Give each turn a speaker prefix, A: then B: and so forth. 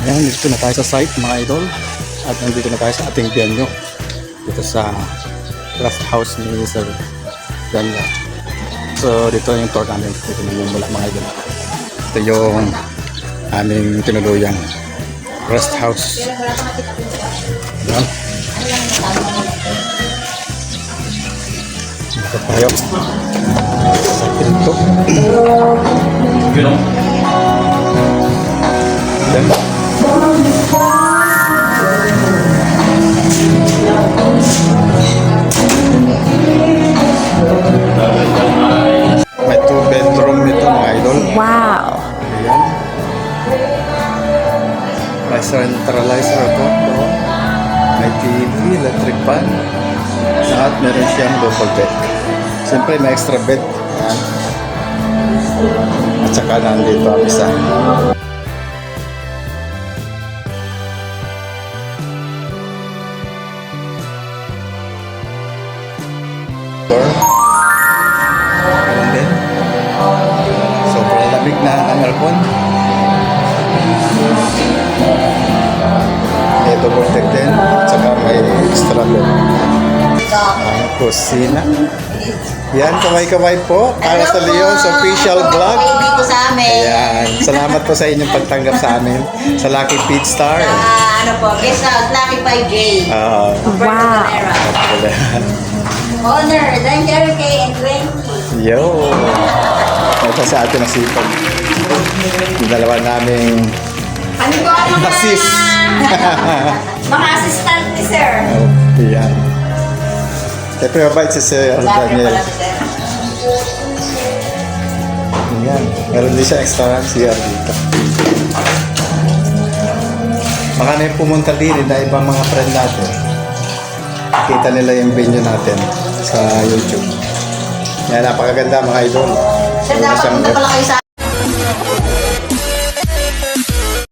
A: Ayan, dito na tayo sa site mga idol. At nandito na tayo sa ating venue. Dito sa craft house ni Sir Daniel. So dito yung tour namin. Dito namumula mga idol. Ito yung aming tinuluyang rest house. Ayan. Dito tayo sa pinto. Ayan. May 2 bedroom nito mga idol.
B: Wow!
A: Ayan. May centralizer ito. May TV, electric fan. At meron siyang double bed. Siyempre may extra bed. Ayan. At saka nandito ang isa. Ganun din. Sobrang lamig na ang aircon. May double deck din. Tsaka may extra bed. Ang kusina. Yan, kamay-kamay po para sa Leon's official vlog.
C: Dito sa amin.
A: Ayan. Salamat po sa inyong pagtanggap sa amin sa Lucky Pete Star.
C: Ano po, guest house, Lucky 5J.
B: Wow.
C: Honor, Danger K and 20.
A: Yo! Ito sa atin nasipag. Yung dalawa naming
C: Ano ko ang mga...
A: assist.
C: mga assistant ni sir.
A: Ayan. Siyempre mabait si Sir
C: Sabi na
A: Daniel.
C: pala si sir.
A: Ayan. Meron din siya extra CR dito. Baka na yung pumunta din na ibang mga friend natin. Kita nila yung venue natin sa YouTube. Yan, napakaganda mga idol.
C: Sir,
A: Meron
C: dapat
A: siyang
C: punta pala kayo sa...